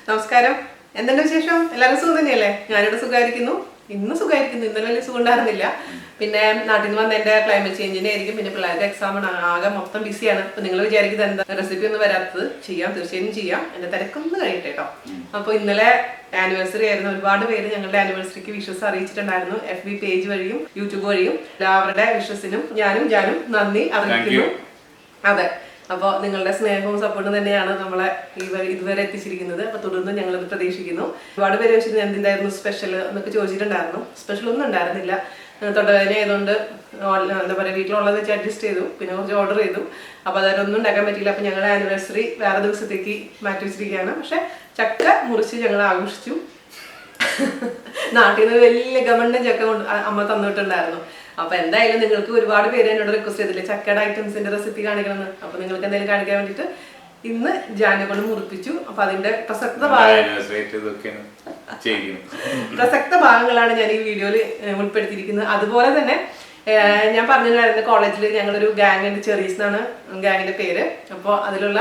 നമസ്കാരം. എന്തുണ്ട് വിശേഷം? എല്ലാവരും സുഖം തന്നെയല്ലേ? ഞാനിവിടെ സുഖമായിരിക്കുന്നു. ഇന്ന് സുഖമായിരിക്കുന്നു. ഇന്നലെ വലിയ സുഖം ഉണ്ടായിരുന്നില്ല. പിന്നെ നാട്ടിൽ നിന്ന് വന്ന എന്റെ ക്ലൈമറ്റ് ചേഞ്ചിന്റെ ആയിരിക്കും. പിന്നെ പിള്ളേർക്ക് എക്സാം ആകെ മൊത്തം ബിസിയാണ്. അപ്പൊ നിങ്ങൾ വിചാരിക്കുന്നത് എന്താ റെസിപ്പി ഒന്നും വരാത്തത്? ചെയ്യാം, തീർച്ചയായും ചെയ്യാം. എന്റെ തിരക്കൊന്നും കഴിയട്ടെ കേട്ടോ. അപ്പൊ ഇന്നലെ ആനിവേഴ്സറി ആയിരുന്നു. ഒരുപാട് പേര് ഞങ്ങളുടെ ആനിവേഴ്സറിക്ക് വിഷസ് അറിയിച്ചിട്ടുണ്ടായിരുന്നു. FB പേജ് വഴിയും യൂട്യൂബ് വഴിയും. എല്ലാവരുടെ വിഷസിനും ഞാനും നന്ദി അറിയിക്കുന്നു. അതെ, അപ്പോൾ നിങ്ങളുടെ സ്നേഹവും സപ്പോർട്ടും തന്നെയാണ് നമ്മളെ ഇതുവരെ എത്തിച്ചിരിക്കുന്നത്. അപ്പോൾ തുടർന്ന് ഞങ്ങളത് പ്രതീക്ഷിക്കുന്നു. ഒരുപാട് പേര് വെച്ചിട്ട് എന്തിണ്ടായിരുന്നു സ്പെഷ്യൽ എന്നൊക്കെ ചോദിച്ചിട്ടുണ്ടായിരുന്നു. സ്പെഷ്യൽ ഒന്നും ഉണ്ടായിരുന്നില്ല. തൊണ്ടവേദന ആയതുകൊണ്ട് എന്താ പറയുക, വീട്ടിലുള്ളത് വെച്ച് അഡ്ജസ്റ്റ് ചെയ്തു. പിന്നെ കുറച്ച് ഓർഡർ ചെയ്തു. അപ്പോൾ അതൊന്നും ഉണ്ടാക്കാൻ പറ്റിയില്ല. അപ്പോൾ ഞങ്ങളുടെ ആനിവേഴ്സറി വേറെ ദിവസത്തേക്ക് മാറ്റി വെച്ചിരിക്കുകയാണ്. പക്ഷെ ചക്ക മുറിച്ച് ഞങ്ങൾ ആഘോഷിച്ചു. നാട്ടിൽ നിന്ന് വലിയ ഗവൺമെന്റ് ചക്ക കൊണ്ട് അമ്മ തന്നിട്ടുണ്ടായിരുന്നു. അപ്പൊ എന്തായാലും നിങ്ങൾക്ക് ഒരുപാട് പേര് എന്നോട് റിക്വസ്റ്റ് ചെയ്തില്ലേ ചക്കയുടെ ഐറ്റംസിന്റെ റെസിപ്പി കാണിക്കണമെന്ന്. അപ്പൊ നിങ്ങൾക്ക് എന്തെങ്കിലും കാണിക്കാൻ വേണ്ടിട്ട് ഇന്ന് ജാനെ കൊണ്ട് മുറിപ്പിച്ചു. അപ്പൊ അതിന്റെ പ്രസക്ത ഭാഗങ്ങളാണ് ഞാൻ ഈ വീഡിയോയിൽ ഉൾപ്പെടുത്തിയിരിക്കുന്നത്. അതുപോലെ തന്നെ ഞാൻ പറഞ്ഞിട്ടുണ്ടായിരുന്നു, കോളേജിൽ ഞങ്ങളൊരു ഗാങ് ഉണ്ട്, ചെറീസ് എന്നാണ് ഗാങ്ങിന്റെ പേര്. അപ്പോൾ അതിലുള്ള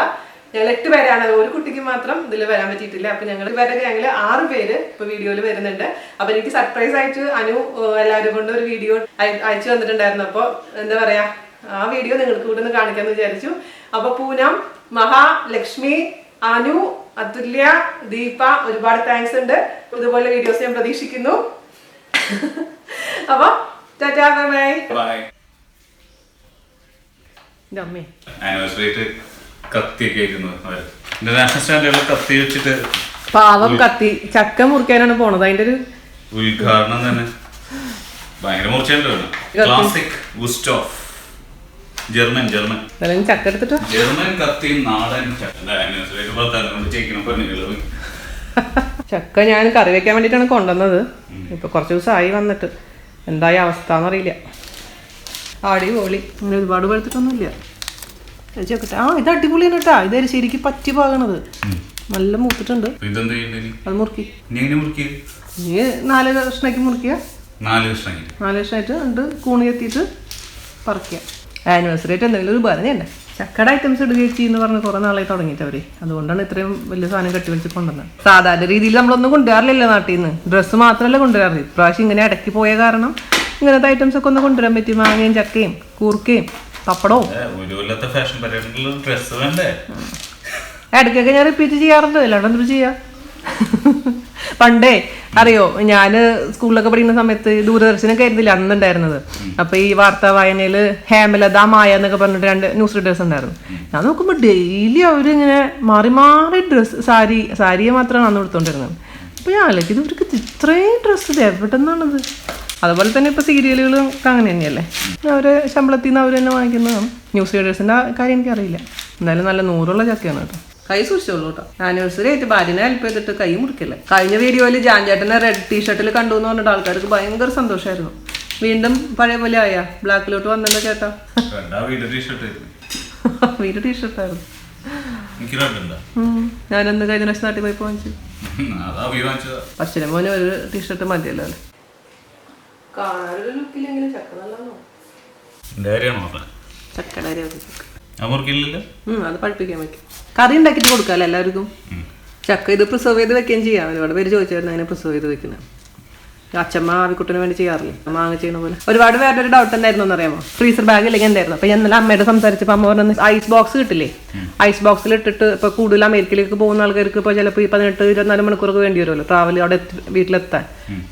ഞങ്ങൾ 8 പേരാണ്. ഒരു കുട്ടിക്ക് മാത്രം ഇതിൽ വരാൻ പറ്റിയിട്ടില്ല. അപ്പൊ ഞങ്ങൾ ഇവരുടെ ഗാങ്ങിൽ 6 പേര് ഇപ്പൊ വീഡിയോയിൽ വരുന്നുണ്ട്. അപ്പൊ എനിക്ക് സർപ്രൈസ് ആയിട്ട് അനു എല്ലാവരും കൊണ്ട് ഒരു വീഡിയോ അയച്ചു തന്നിട്ടുണ്ടായിരുന്നു. അപ്പൊ എന്താ പറയാ, ആ വീഡിയോ നിങ്ങൾക്ക് കൂടെ ഒന്ന് കാണിക്കാന്ന് വിചാരിച്ചു. അപ്പൊ പൂനം, മഹാ, ലക്ഷ്മി, അനു, അതുല്യ, ദീപ, ഒരുപാട് താങ്ക്സ് ഉണ്ട്. ഇതുപോലെ വീഡിയോസ് ഞാൻ പ്രതീക്ഷിക്കുന്നു. അപ്പൊ ടാറ്റാ, ബൈ ബൈ. അമ്മേ കത്തിയൊക്കെ ഇന്റർനാഷണൽ സ്റ്റാൻഡേർഡിൽ കത്തി വെച്ചിട്ട് പാവം കത്തി ചക്ക മുറിക്കാനാണ് പോണത്. അതിന്റെ ഒരു ഉദ്ഘാടനം തന്നെ ഭയങ്കര മുറിച്ചുണ്ടോ. ക്ലാസിക് ഗുസ്റ്റോഫ് ജർമ്മൻ ചക്ക എടുത്തിട്ട് ജർമ്മൻ കത്തി നാടൻ ചക്ക ഞാൻ കറി വെക്കാൻ വേണ്ടിട്ടാണ് കൊണ്ടുവന്നത്. ഇപ്പൊ കുറച്ച് ദിവസമായി വന്നിട്ട് എന്തായ അവസ്ഥ എന്നറിയില്ല. അടിപൊളി, അങ്ങനെ ഒരുപാട് പഴുത്തിട്ടൊന്നുമില്ല. ആ ഇത് അടിപൊളിയാണ് കേട്ടാ. ഇത് ശരിക്കും പറ്റി പാകണത് നല്ല മൂത്തിട്ടുണ്ട്. അത് മുറുക്കി ഇനി 4 കഷ്ണാക്കി മുറിക്കുക. 4 കഷ്ണമായിട്ട് ഉണ്ട് കൂണി എത്തിയിട്ട് പറിക്കുക. ആനിവേഴ്സറി ആയിട്ട് എന്തെങ്കിലും ഒരു ഭരണയുണ്ട്. ചക്കയുടെ ഐറ്റംസ് ഇടുകേച്ചി എന്ന് പറഞ്ഞ് കുറെ നാളായി തുടങ്ങിയിട്ട് അവര്. അതുകൊണ്ടാണ് ഇത്രയും വലിയ സാധനം കെട്ടിവെച്ച് കൊണ്ടുവന്നത്. സാധാരണ രീതിയിൽ നമ്മളൊന്നും കൊണ്ടുവരാറില്ല നാട്ടിൽ നിന്ന്. ഡ്രസ്സ് മാത്രമല്ല കൊണ്ടുവരാറില്ല. ഇപ്രാവശ്യം ഇങ്ങനെ ഇടയ്ക്ക് പോയ കാരണം ഇങ്ങനത്തെ ഐറ്റംസ് ഒക്കെ ഒന്ന് കൊണ്ടുവരാൻ പറ്റി. മാങ്ങയും ചക്കയും കൂർക്കയും പപ്പടവും. ഇടയ്ക്കൊക്കെ ഞാൻ റിപ്പീറ്റ് ചെയ്യാറുണ്ട്, അല്ലാണ്ട് എന്തൊരു ചെയ്യാ. പണ്ടേ അറിയോ, ഞാൻ സ്കൂളിലൊക്കെ പഠിക്കുന്ന സമയത്ത് ദൂരദർശനൊക്കെ ആയിരുന്നില്ല അന്നുണ്ടായിരുന്നത്. അപ്പൊ ഈ വാർത്താ വായനയില് ഹേമലത, മായ എന്നൊക്കെ പറഞ്ഞിട്ട് 2 ന്യൂസ് റീഡേഴ്സ് ഉണ്ടായിരുന്നു. ഞാൻ നോക്കുമ്പോ ഡെയിലി അവരിങ്ങനെ മാറി ഡ്രസ്സ് സാരിയെ മാത്രമാണ് അന്ന് കൊടുത്തോണ്ടിരുന്നത്. അപ്പൊ ഞാൻ ആലോചിക്കും, ഇവർക്ക് ഇത്രയും ഡ്രസ്സ് എവിടെന്നാണത്. അതുപോലെ തന്നെ ഇപ്പൊ സീരിയലുകളും അങ്ങനെ തന്നെയല്ലേ, അവര് ശമ്പളത്തിൽ നിന്ന് അവർ തന്നെ വാങ്ങിക്കുന്നതാണ്. ന്യൂസ് റീഡേഴ്സിന്റെ കാര്യം എനിക്കറിയില്ല. എന്തായാലും നല്ല 100 ചക്കയാണ് കേട്ടോ. കൈ സൂക്ഷിച്ചോളൂ കേട്ടോ. ആനിവേഴ്സറി ആയിട്ട് ഭാര്യനെ ഹെൽപ്പ് ചെയ്തിട്ട് കൈ മുറിക്കില്ല. കഴിഞ്ഞ വീഡിയോയിൽ ജാൻചേട്ടനെ റെഡ് ടീഷർട്ടിൽ കണ്ടു എന്ന് പറഞ്ഞിട്ട് ആൾക്കാർക്ക് ഭയങ്കര സന്തോഷമായിരുന്നു. വീണ്ടും പഴയ പോലെ ആയാ ബ്ലാക്കിലോട്ട് വന്നല്ലോ ചേട്ടാ. വീട് ടീഷർട്ടായിരുന്നു. ഞാനെന്ന് കഴിഞ്ഞ പ്രാവശ്യം നാട്ടിൽ പോയി വാങ്ങിച്ചു. അച്ഛനും മോനെ ഒരു ടീഷർട്ട് മതിയല്ലോ അല്ലേ. കാണാനൊരു ലുക്കില്ലെങ്കിലും ചക്ക നല്ലതാണോ. ചക്കയുടെ അത് പഴുപ്പിക്കാൻ വെക്കും. കറി ഉണ്ടാക്കിട്ട് കൊടുക്കാമല്ലോ എല്ലാവർക്കും. ചക്ക ഇത് പ്രിസർവ് ചെയ്ത് വെക്കുകയും ചെയ്യാം. ഒരുപാട് പേര് ചോദിച്ചായിരുന്നു അങ്ങനെ പ്രിസർവ് ചെയ്ത് വെക്കുന്നത്. അച്ഛമ്മ ആവിക്കുട്ടിന് വേണ്ടി ചെയ്യാറില്ല, മാങ്ങ ചെയ്യുന്ന പോലെ. ഒരുപാട് പേരുടെ ഒരു ഡൗട്ട് എന്തായിരുന്നു എന്നറിയാമോ, ഫ്രീസർ ബാഗ് ഇല്ലെങ്കിൽ എന്തായിരുന്നു. അപ്പൊ ഞാൻ ഇന്നലെ അമ്മയോട് സംസാരിച്ചപ്പോൾ അമ്മ പറഞ്ഞു ഐസ് ബോക്സ് കിട്ടില്ലേ, ഐസ് ബോക്സിൽ ഇട്ടിട്ട് ഇപ്പൊ കൂടുതൽ അമേരിക്കയിലേക്ക് പോകുന്ന ആൾക്കാർക്ക് ഇപ്പൊ ചിലപ്പോൾ 18-24 മണിക്കൂറൊക്കെ വേണ്ടി വരുമല്ലോ ട്രാവൽ അവിടെ വീട്ടിലെത്താൻ.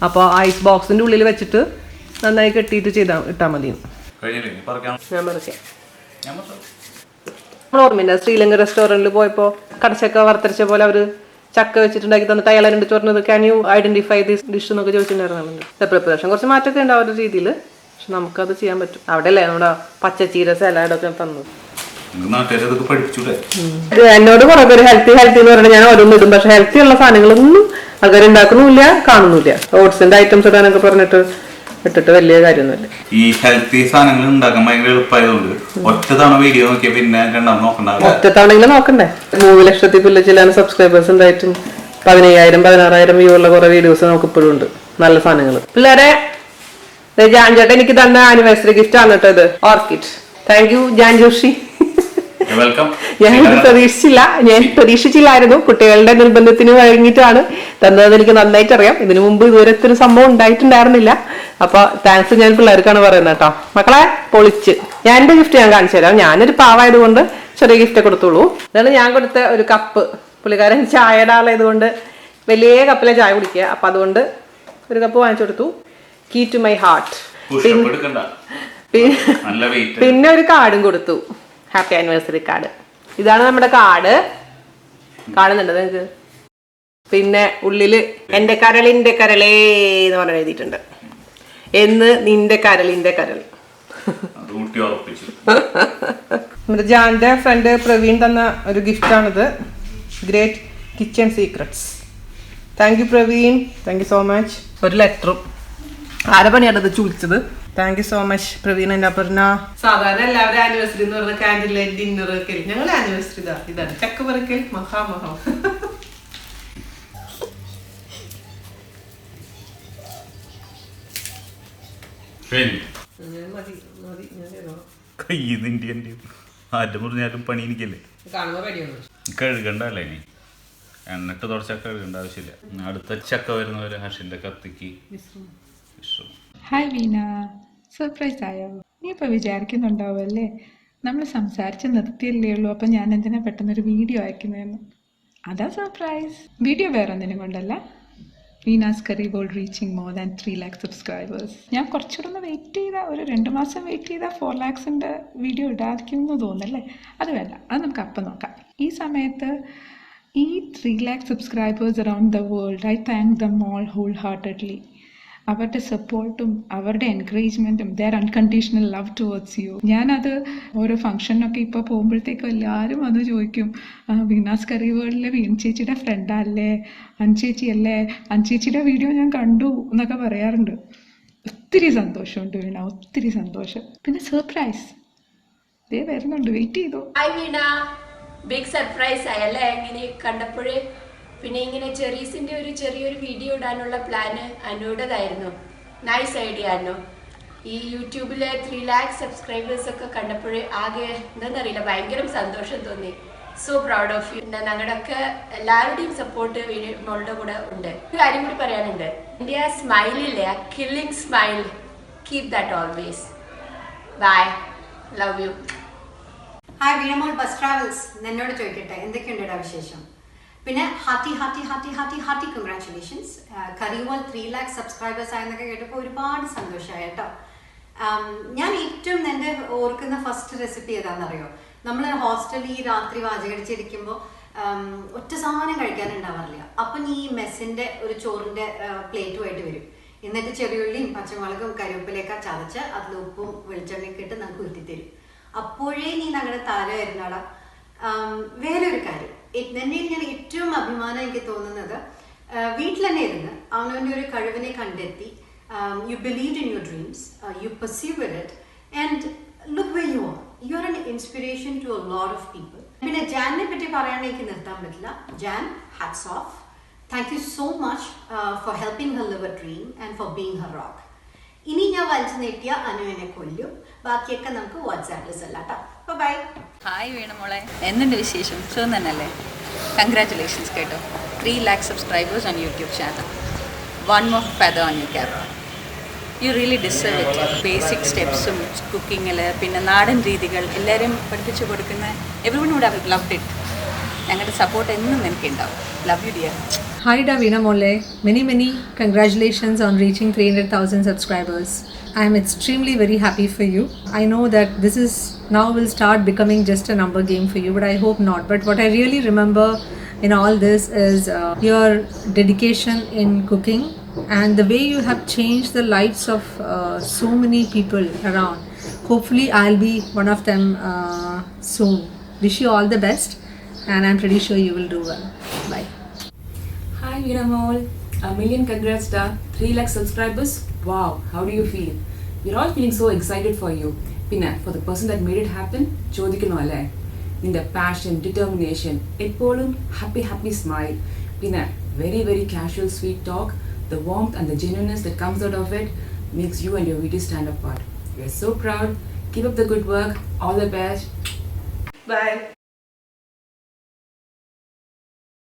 അപ്പോൾ ഐസ് ബോക്സിന്റെ ഉള്ളിൽ വെച്ചിട്ട് നന്നായി കെട്ടിയിട്ട് ഇട്ടാൽ മതി. ഞാൻ പറയാം, നമ്മൾ ഓർമ്മയില്ല ശ്രീലങ്ക റെസ്റ്റോറൻറ്റിൽ പോയപ്പോൾ കടച്ചക്ക വറുത്തരച്ച പോലെ അവര് ചക്ക വെച്ചിട്ടുണ്ടാക്കി തന്നിട്ട് അയാൾ രണ്ട് പറഞ്ഞത് can you identify this dish എന്നൊക്കെ ചോദിച്ചിട്ടുണ്ടായിരുന്നു. പ്രിപ്പറേഷൻ കുറച്ച് മാറ്റമൊക്കെ ഉണ്ട് അവരുടെ രീതിയിൽ, പക്ഷെ നമുക്കത് ചെയ്യാൻ പറ്റും. അവിടെ അല്ലേ നമ്മുടെ പച്ചച്ചീര സലാഡൊക്കെ തന്നു. എന്നോട് കുറെ പേര് ഹെൽത്തി എന്ന് പറഞ്ഞാൽ ഞാൻ ഓരോന്നും ഇടും, പക്ഷെ ഹെൽത്തി ഉള്ള സാധനങ്ങളൊന്നും ആൾക്കാർ ഉണ്ടാക്കുന്നില്ല, കാണുന്നില്ല. ഓട്സിന്റെ ഐറ്റംസ് ഇടാനൊക്കെ പറഞ്ഞിട്ട് ഇട്ടിട്ട് വലിയ കാര്യമൊന്നുമില്ല. ഈ ഹെൽത്തി സാധനങ്ങൾ ഉണ്ടാക്കാൻ ഭയങ്കര എളുപ്പമായതുകൊണ്ട് ഒറ്റ തവണ വീഡിയോ നോക്കിയാൽ പിന്നെ രണ്ടാമത് നോക്കണ്ട. ഒറ്റ തവണയെങ്കിലും നോക്കണ്ടേ? 3 ലക്ഷത്തിൽ പിള്ളേച്ചിലാണ് സബ്സ്ക്രൈബേഴ്സ് ഉണ്ടായിട്ടും 15,000-16,000 വ്യൂ ഉള്ള കുറെ വീഡിയോസ് നമുക്ക് ഇപ്പോഴും ഉണ്ട്. നല്ല സാധനങ്ങൾ. പിള്ളേരെ ജാൻ ചേട്ടൻ എനിക്ക് തന്ന ആനിവേഴ്സറി ഗിഫ്റ്റ് ആണ് കേട്ടോ ഇത്. Orchid. Thank you Jan Joshi. ഞാൻ പ്രതീക്ഷിച്ചില്ലായിരുന്നു. കുട്ടികളുടെ നിർബന്ധത്തിന് വഴങ്ങിയിട്ടാണ് തന്നതെന്ന് എനിക്ക് നന്നായിട്ട് അറിയാം. ഇതിനു മുമ്പ് ഇതുവരെ ഒരു സംഭവം ഉണ്ടായിട്ടുണ്ടായിരുന്നില്ല. അപ്പൊ താങ്ക്സ് ഞാൻ പിള്ളേർക്കാണ് പറയുന്നത് കേട്ടോ. മക്കളെ പൊളിച്ച്. ഞാൻ എന്റെ ഗിഫ്റ്റ് ഞാൻ കാണിച്ചു തരാം. ഞാനൊരു പാവായത് കൊണ്ട് ചെറിയ ഗിഫ്റ്റ് കൊടുത്തോളൂ. ഇതാണ് ഞാൻ കൊടുത്ത ഒരു കപ്പ്. പുള്ളിക്കാരൻ ചായയുടെ ആളായതുകൊണ്ട് വലിയ കപ്പിലെ ചായ കുടിക്കുക. അപ്പൊ അതുകൊണ്ട് ഒരു കപ്പ് വാങ്ങിച്ചു കൊടുത്തു. Key to my heart. പിന്നെ ഒരു കാർഡും കൊടുത്തു. Happy anniversary card. ഇതാണ് നമ്മുടെ കാർഡ്. കാണുന്നുണ്ട് നിങ്ങൾക്ക്? പിന്നെ ഉള്ളില് എന്റെ കരളിന്റെ കരളേ എന്ന് പറഞ്ഞ് എഴുതിയിട്ടുണ്ട്. എന്ന് നിന്റെ കരളിന്റെ കരൾ. നമ്മുടെ ജാന്റെ ഫ്രണ്ട് പ്രവീൺ തന്ന ഒരു ഗിഫ്റ്റ് ആണിത്. Great kitchen secrets. Thank you Praveen. Thank you so much. ഒരു ലെറ്ററും. ആരെ പണിയാണത് ചുളിച്ചത്? Thank you so much Praveen. എന്റെ പറഞ്ഞ സാധാരണ എല്ലാവരും ആനിവേഴ്സറി എന്ന് പറഞ്ഞ കാൻഡിൽ ലൈറ്റ് ഡിന്നർ ഒക്കെ. ഞങ്ങൾ ആനിവേഴ്സറി ഇതാണ് ചക്ക പറിക്കൽ മഹാമഹം. മുറിഞ്ഞാലും പണി എനിക്കല്ലേ, കഴുകണ്ടല്ലേ? ഇനി എന്നിട്ട് തുടച്ച കഴുകേണ്ട ആവശ്യമില്ല. അടുത്ത ചക്ക വരുന്നവരെ ഹഷിന്റെ കത്തിക്ക്. ഹായ് വീണ, സർപ്രൈസ് ആയോ? നീ ഇപ്പൊ വിചാരിക്കുന്നുണ്ടാവുമല്ലേ നമ്മൾ സംസാരിച്ച് നിർത്തിയല്ലേ ഉള്ളൂ, അപ്പം ഞാൻ എന്തിനാ പെട്ടെന്നൊരു വീഡിയോ അയക്കുന്നതെന്ന്. അതാ സർപ്രൈസ്. വീഡിയോ വേറെ ഒന്നിനും കൊണ്ടല്ല. വീണാസ് കറി world reaching more than 3 lakh subscribers. ഞാൻ കുറച്ചുകൂടെ വെയിറ്റ് ചെയ്താൽ, ഒരു 2 മാസം വെയിറ്റ് ചെയ്താൽ 4 lakhസിൻ്റെ വീഡിയോ ഇടാതിരിക്കുമെന്ന് തോന്നല്ലേ? അത് വേണ്ട, അത് നമുക്ക് അപ്പം നോക്കാം. ഈ സമയത്ത് ഈ 3 lakh subscribers around the world, I thank them all wholeheartedly. അവരുടെ സപ്പോർട്ടും അവരുടെ എൻകറേജ്മെൻറ്റും, their unconditional love towards you. ഞാനത് ഓരോ ഫംഗ്ഷനൊക്കെ ഇപ്പോൾ പോകുമ്പോഴത്തേക്കും എല്ലാവരും അത് ചോദിക്കും, വീണാസ് കറി വേൾഡിലെ വീൺ ചേച്ചിയുടെ ഫ്രണ്ടല്ലേ, അഞ്ചേച്ചിയല്ലേ, അഞ്ചേച്ചിയുടെ വീഡിയോ ഞാൻ കണ്ടു എന്നൊക്കെ പറയാറുണ്ട്. ഒത്തിരി സന്തോഷമുണ്ട് വീണ, ഒത്തിരി സന്തോഷം. പിന്നെ സർപ്രൈസ് ദേ വരുന്നുണ്ട്, വെയിറ്റ് ചെയ്തു. ഹായ് വീണ, ബിഗ് സർപ്രൈസ് ആയല്ലേ ഇങ്ങനെ കണ്ടപ്പോഴേ. പിന്നെ ഇങ്ങനെ ചെറീസിന്റെ ഒരു ചെറിയൊരു വീഡിയോ ഇടാനുള്ള പ്ലാന് അനുവിടേതായിരുന്നു. നൈസ് ഐഡിയ ആയിരുന്നു. ഈ യൂട്യൂബിലെ 3 lakh സബ്സ്ക്രൈബേഴ്സ് ഒക്കെ കണ്ടപ്പോഴേ ആകെ എന്താണെന്നറിയില്ല, ഭയങ്കര സന്തോഷം തോന്നി. So proud of you. പിന്നെ ഞങ്ങളുടെയൊക്കെ എല്ലാവരുടെയും സപ്പോർട്ട് മോളുടെ കൂടെ ഉണ്ട്. ഒരു കാര്യം കൂടി പറയാനുണ്ട്. എൻ്റെ ആ സ്മൈലില്ലേ, ആ killing smile, keep that always. Bye, love you. Hi വീണമോൾ ബസ് ട്രാവൽസ്. എന്നോട് ചോദിക്കട്ടെ, എന്തൊക്കെയുണ്ട് വിശേഷം? പിന്നെ hearty hearty hearty hearty hearty congratulations. കറിമോൾ 3 lakh സബ്സ്ക്രൈബേഴ്സ് ആയെന്നൊക്കെ കേട്ടപ്പോൾ ഒരുപാട് സന്തോഷമായി കേട്ടോ. ഞാൻ ഏറ്റവും എൻ്റെ ഓർക്കുന്ന ഫസ്റ്റ് റെസിപ്പി ഏതാണെന്നറിയോ? നമ്മൾ ഹോസ്റ്റലിൽ ഈ രാത്രി വാചകടിച്ചിരിക്കുമ്പോൾ ഒറ്റ സാധനം കഴിക്കാനുണ്ടാവാറില്ല. അപ്പം ഈ മെസ്സിൻ്റെ ഒരു ചോറിൻ്റെ പ്ലേറ്റുമായിട്ട് വരും. എന്നിട്ട് ചെറിയുള്ളിയും പച്ചമുളകും കരിവേപ്പിലയൊക്കെ ചതച്ച് അതിൽ ഉപ്പും വെളിച്ചെണ്ണയൊക്കെ ഇട്ട് നമുക്ക് ഉരുത്തിത്തരും. അപ്പോഴേ നീ ഞങ്ങളുടെ താല വരുന്നാടാ. വേറെ ഒരു കാര്യം, എന്നെ ഞാൻ ഏറ്റവും അഭിമാനം എനിക്ക് തോന്നുന്നത്, വീട്ടിൽ തന്നെ ഇരുന്ന് അവനവൻ്റെ ഒരു കഴിവിനെ കണ്ടെത്തി, you believe in your dreams, you perceive it, and look where you are. You are an inspiration to a lot of people. പിന്നെ ജാനിനെ പറ്റി പറയാണെങ്കിൽ എനിക്ക് നിർത്താൻ പറ്റില്ല. Jan, hats off. Thank you so much for helping her live a dream and for being her rock. ഇനി ഞാൻ വലിച്ചു നീട്ടിയ അനുവിനെ കൊല്ലും. ബാക്കിയൊക്കെ നമുക്ക് വാട്സാപ്പിൽ സെല്ലാട്ടോ. ബൈ. ഹായ് വീണമോളെ, എന്തുണ്ട് വിശേഷം? സുഖം തന്നെയല്ലേ? കൺഗ്രാറ്റുലേഷൻസ് കേട്ടോ. 3 lakh subscribers on YouTube channel. 1 more feather on your cap. You really deserve it. Basic സ്റ്റെപ്സും കുക്കിങ്ങിൽ, പിന്നെ നാടൻ രീതികൾ എല്ലാവരും പഠിപ്പിച്ചു കൊടുക്കുന്ന everyone would have loved it. ഞങ്ങളുടെ സപ്പോർട്ട് എന്നും നിനക്കുണ്ടാവും. Love you dear. Hi Davina Molle, many congratulations on reaching 300,000 subscribers. I am extremely very happy for you. I know that this is now will start becoming just a number game for you, but I hope not. But what I really remember in all this is your dedication in cooking and the way you have changed the lives of so many people around. Hopefully I'll be one of them soon. Wish you all the best and I'm pretty sure you will do well. Bye. Hi Veeramol, a million congrats da 3 lakh subscribers Wow, how do you feel? We're all feeling so excited for you. Pinna, for the person that made it happen, chodikano alle. Ninda passion, determination, eppolum happy smile. Pinna, very very casual sweet talk, the warmth and the genuineness that comes out of it makes you and your video stand apart. We are so proud. Keep up the good work. All the best. Bye.